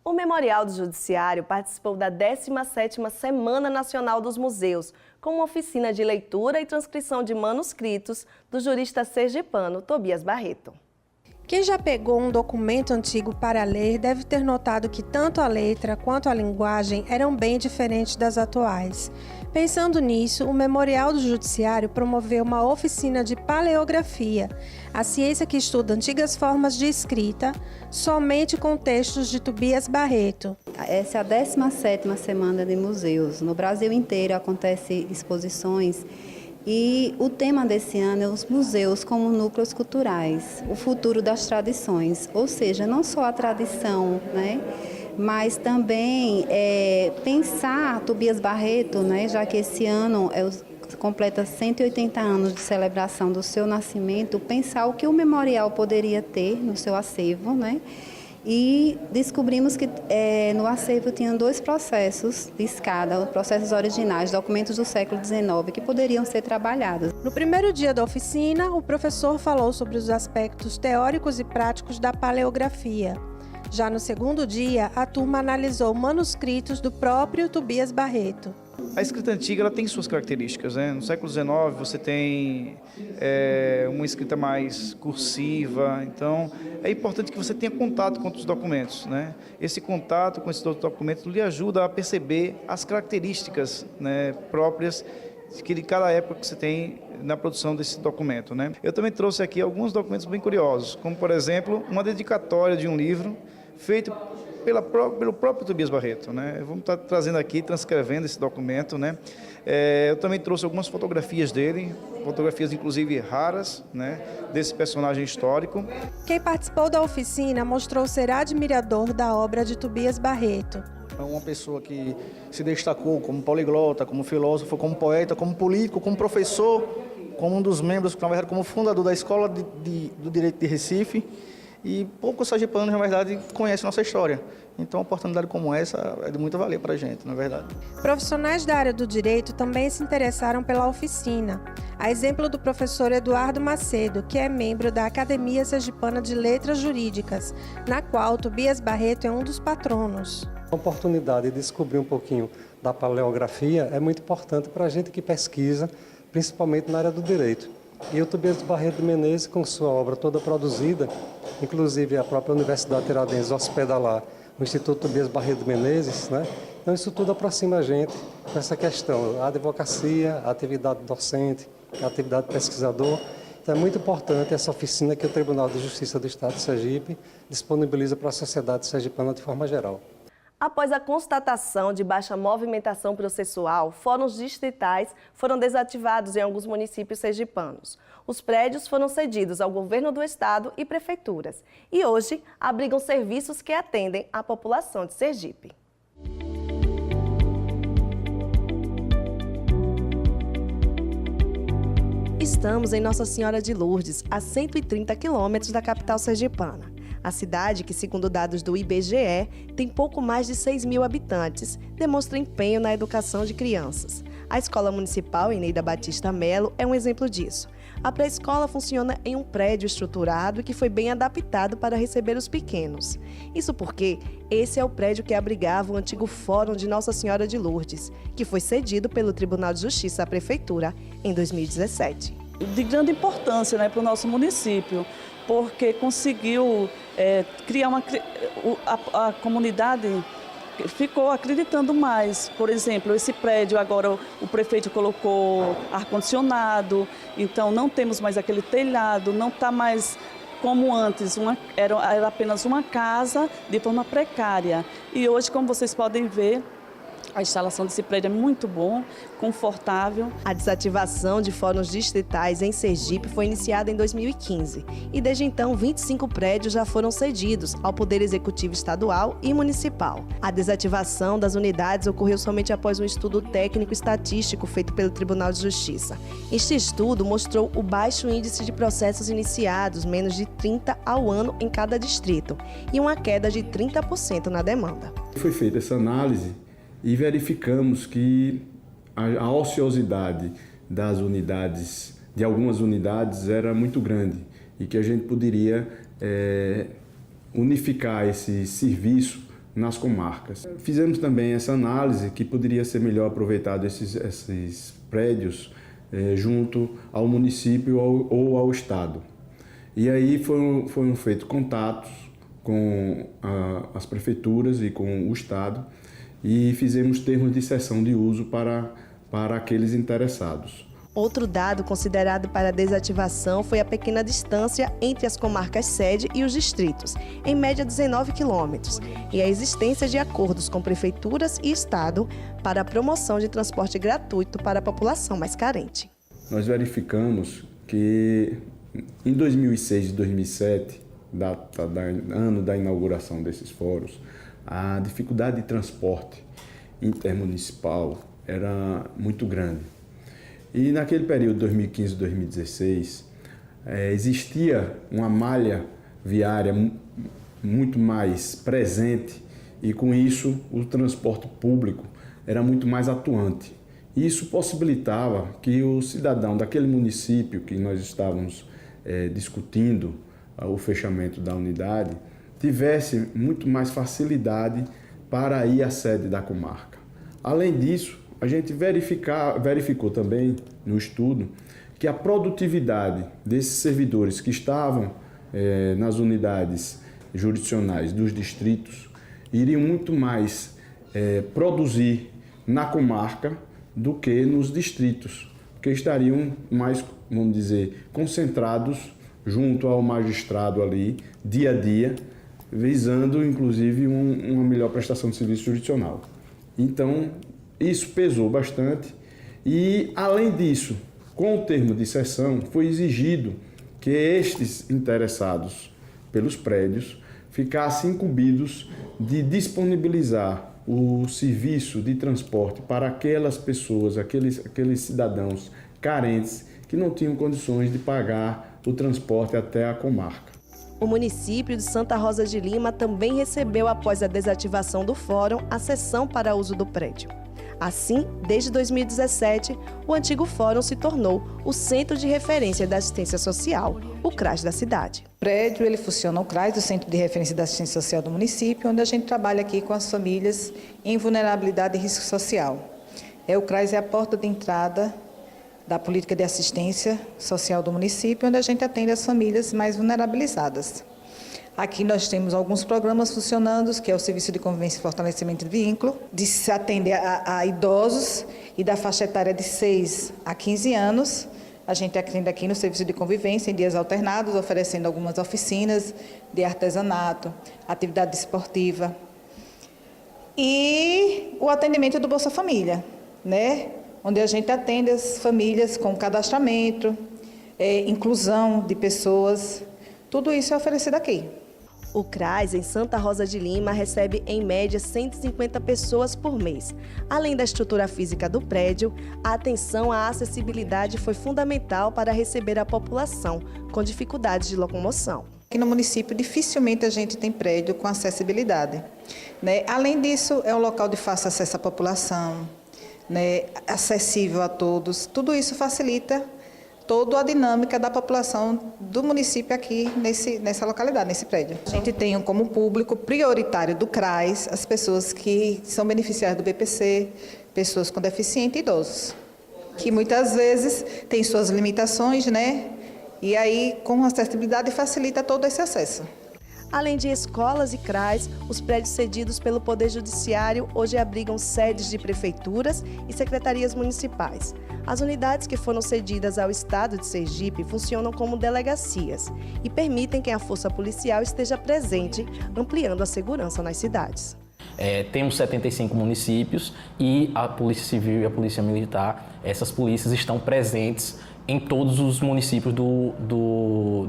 O Memorial do Judiciário participou da 17ª Semana Nacional dos Museus, com uma oficina de leitura e transcrição de manuscritos do jurista sergipano Tobias Barreto. Quem já pegou um documento antigo para ler deve ter notado que tanto a letra quanto a linguagem eram bem diferentes das atuais. Pensando nisso, o Memorial do Judiciário promoveu uma oficina de paleografia, a ciência que estuda antigas formas de escrita, somente com textos de Tobias Barreto. Essa é a 17ª Semana de Museus. No Brasil inteiro acontecem exposições e o tema desse ano é os museus como núcleos culturais, o futuro das tradições, ou seja, não só a tradição, mas também pensar Tobias Barreto, já que esse ano completa 180 anos de celebração do seu nascimento, pensar o que o memorial poderia ter no seu acervo, E descobrimos que no acervo tinham 2 processos de escada, processos originais, documentos do século XIX, que poderiam ser trabalhados. No primeiro dia da oficina, o professor falou sobre os aspectos teóricos e práticos da paleografia. Já no segundo dia, a turma analisou manuscritos do próprio Tobias Barreto. A escrita antiga ela tem suas características, No século XIX você tem uma escrita mais cursiva, então é importante que você tenha contato com os documentos, Esse contato com esses documentos lhe ajuda a perceber as características próprias que de cada época que você tem na produção desse documento, Eu também trouxe aqui alguns documentos bem curiosos, como por exemplo uma dedicatória de um livro feito pelo próprio Tobias Barreto, Vamos estar trazendo aqui, transcrevendo esse documento, Eu também trouxe algumas fotografias dele, fotografias inclusive raras, desse personagem histórico. Quem participou da oficina mostrou ser admirador da obra de Tobias Barreto. É uma pessoa que se destacou como poliglota, como filósofo, como poeta, como político, como professor, como um dos membros, na verdade, como fundador da Escola do Direito de Recife. E poucos sergipanos, na verdade, conhecem nossa história. Então, uma oportunidade como essa é de muito valer para a gente, na verdade. Profissionais da área do direito também se interessaram pela oficina. A exemplo do professor Eduardo Macedo, que é membro da Academia Sergipana de Letras Jurídicas, na qual Tobias Barreto é um dos patronos. A oportunidade de descobrir um pouquinho da paleografia é muito importante para a gente que pesquisa, principalmente na área do direito. E o Tobias Barreto de Menezes, com sua obra toda produzida, inclusive a própria Universidade Tiradentes hospeda lá o Instituto Tobias Barreto de Menezes, Então isso tudo aproxima a gente com essa questão, a advocacia, a atividade docente, a atividade pesquisador. Então é muito importante essa oficina que o Tribunal de Justiça do Estado de Sergipe disponibiliza para a sociedade sergipana de forma geral. Após a constatação de baixa movimentação processual, fóruns distritais foram desativados em alguns municípios sergipanos. Os prédios foram cedidos ao governo do estado e prefeituras e hoje abrigam serviços que atendem a população de Sergipe. Estamos em Nossa Senhora de Lourdes, a 130 quilômetros da capital sergipana. A cidade, que segundo dados do IBGE, tem pouco mais de 6.000 habitantes, demonstra empenho na educação de crianças. A Escola Municipal Eneida Batista Melo é um exemplo disso. A pré-escola funciona em um prédio estruturado que foi bem adaptado para receber os pequenos. Isso porque esse é o prédio que abrigava o antigo Fórum de Nossa Senhora de Lourdes, que foi cedido pelo Tribunal de Justiça à Prefeitura em 2017. De grande importância para o nosso município, porque conseguiu criar a comunidade ficou acreditando mais. Por exemplo, esse prédio agora o prefeito colocou ar-condicionado, então não temos mais aquele telhado, não está mais como antes, era apenas uma casa de forma precária. E hoje, como vocês podem ver, a instalação desse prédio é muito bom, confortável. A desativação de fóruns distritais em Sergipe foi iniciada em 2015 e desde então 25 prédios já foram cedidos ao Poder Executivo Estadual e Municipal. A desativação das unidades ocorreu somente após um estudo técnico estatístico feito pelo Tribunal de Justiça. Este estudo mostrou o baixo índice de processos iniciados, menos de 30 ao ano em cada distrito, e uma queda de 30% na demanda. Foi feita essa análise e verificamos que a ociosidade das unidades, de algumas unidades, era muito grande e que a gente poderia unificar esse serviço nas comarcas. Fizemos também essa análise que poderia ser melhor aproveitado esses prédios junto ao município ou ao Estado. E aí foram feitos contatos com as prefeituras e com o Estado e fizemos termos de cessão de uso para aqueles interessados. Outro dado considerado para a desativação foi a pequena distância entre as comarcas sede e os distritos, em média 19 quilômetros, e a existência de acordos com prefeituras e Estado para a promoção de transporte gratuito para a população mais carente. Nós verificamos que em 2006 e 2007, ano da inauguração desses fóruns, a dificuldade de transporte intermunicipal era muito grande. E naquele período, 2015 e 2016, existia uma malha viária muito mais presente e, com isso, o transporte público era muito mais atuante. Isso possibilitava que o cidadão daquele município que nós estávamos discutindo o fechamento da unidade tivesse muito mais facilidade para ir à sede da comarca. Além disso, a gente verificou também no estudo que a produtividade desses servidores que estavam nas unidades jurisdicionais dos distritos iriam muito mais produzir na comarca do que nos distritos, porque estariam mais, vamos dizer, concentrados junto ao magistrado ali, dia a dia, visando inclusive uma melhor prestação de serviço jurisdicional. Então, isso pesou bastante e, além disso, com o termo de cessão, foi exigido que estes interessados pelos prédios ficassem incumbidos de disponibilizar o serviço de transporte para aquelas pessoas, aqueles cidadãos carentes que não tinham condições de pagar o transporte até a comarca. O município de Santa Rosa de Lima também recebeu, após a desativação do fórum, a cessão para uso do prédio. Assim, desde 2017, o antigo fórum se tornou o Centro de Referência da Assistência Social, o CRAS da cidade. O prédio ele funciona o CRAS, o Centro de Referência da Assistência Social do município, onde a gente trabalha aqui com as famílias em vulnerabilidade e risco social. O CRAS é a porta de entrada da política de assistência social do município, onde a gente atende as famílias mais vulnerabilizadas. Aqui nós temos alguns programas funcionando, que é o Serviço de Convivência e Fortalecimento de Vínculo, de se atender a idosos e da faixa etária de 6 a 15 anos. A gente atende aqui no Serviço de Convivência em dias alternados, oferecendo algumas oficinas de artesanato, atividade esportiva. E o atendimento do Bolsa Família, né? Onde a gente atende as famílias com cadastramento, inclusão de pessoas. Tudo isso é oferecido aqui. O CRAS, em Santa Rosa de Lima, recebe em média 150 pessoas por mês. Além da estrutura física do prédio, a atenção à acessibilidade foi fundamental para receber a população com dificuldades de locomoção. Aqui no município, dificilmente a gente tem prédio com acessibilidade, né? Além disso, é um local de fácil acesso à população, né? Acessível a todos. Tudo isso facilita toda a dinâmica da população do município aqui nessa localidade, nesse prédio. A gente tem como público prioritário do CRAS as pessoas que são beneficiárias do BPC, pessoas com deficiência e idosos, que muitas vezes têm suas limitações, né? E aí, com acessibilidade, facilita todo esse acesso. Além de escolas e CRAs, os prédios cedidos pelo Poder Judiciário hoje abrigam sedes de prefeituras e secretarias municipais. As unidades que foram cedidas ao Estado de Sergipe funcionam como delegacias e permitem que a força policial esteja presente, ampliando a segurança nas cidades. Temos 75 municípios e a Polícia Civil e a Polícia Militar, essas polícias estão presentes em todos os municípios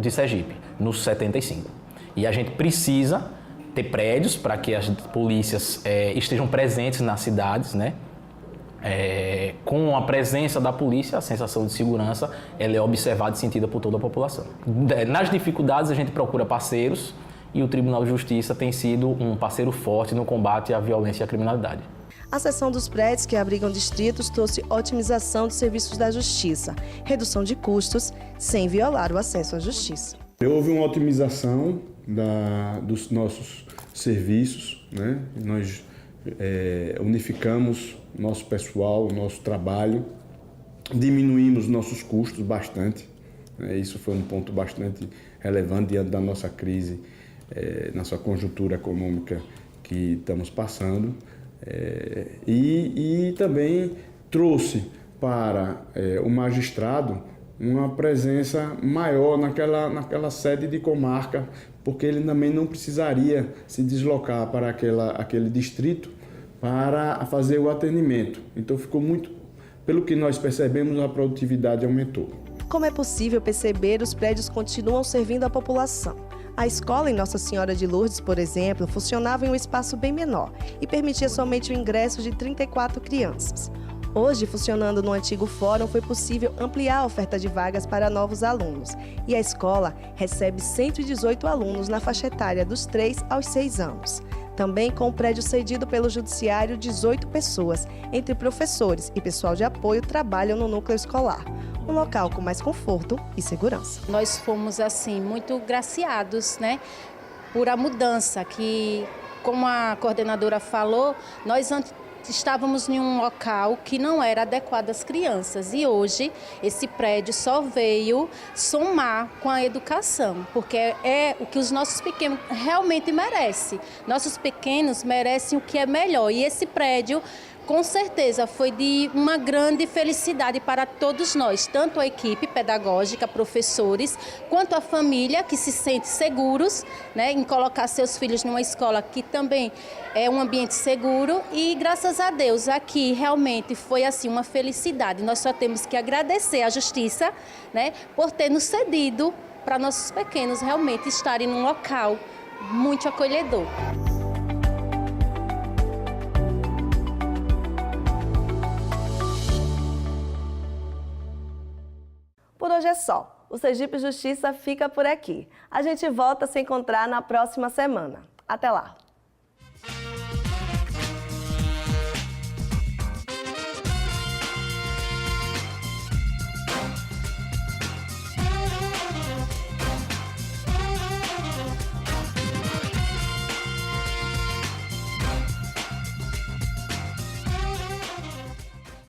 de Sergipe, nos 75. E a gente precisa ter prédios para que as polícias estejam presentes nas cidades, né? Com a presença da polícia, a sensação de segurança ela é observada e sentida por toda a população. Nas dificuldades, a gente procura parceiros e o Tribunal de Justiça tem sido um parceiro forte no combate à violência e à criminalidade. A cessão dos prédios que abrigam distritos trouxe otimização dos serviços da Justiça, redução de custos, sem violar o acesso à Justiça. Houve uma otimização dos nossos serviços, né? Nós unificamos nosso pessoal, nosso trabalho, diminuímos nossos custos bastante. Isso foi um ponto bastante relevante diante da nossa crise, nossa conjuntura econômica que estamos passando. E também trouxe para o magistrado uma presença maior naquela sede de comarca, porque ele também não precisaria se deslocar para aquele distrito para fazer o atendimento. Então ficou muito, pelo que nós percebemos, a produtividade aumentou. Como é possível perceber, os prédios continuam servindo à população. A escola em Nossa Senhora de Lourdes, por exemplo, funcionava em um espaço bem menor e permitia somente o ingresso de 34 crianças. Hoje, funcionando no antigo fórum, foi possível ampliar a oferta de vagas para novos alunos. E a escola recebe 118 alunos na faixa etária dos 3 aos 6 anos. Também com o prédio cedido pelo Judiciário, 18 pessoas, entre professores e pessoal de apoio, trabalham no núcleo escolar. Um local com mais conforto e segurança. Nós fomos, assim, muito graciados, né, por a mudança que, como a coordenadora falou, nós estávamos em um local que não era adequado às crianças e hoje esse prédio só veio somar com a educação, porque é o que os nossos pequenos realmente merecem. Nossos pequenos merecem o que é melhor e esse prédio com certeza foi de uma grande felicidade para todos nós, tanto a equipe pedagógica, professores, quanto a família que se sente seguros, né, em colocar seus filhos numa escola que também é um ambiente seguro e graças a Deus aqui realmente foi assim uma felicidade. Nós só temos que agradecer à Justiça, né, por ter nos cedido para nossos pequenos realmente estarem num local muito acolhedor. Por hoje é só. O Sergipe Justiça fica por aqui. A gente volta a se encontrar na próxima semana. Até lá!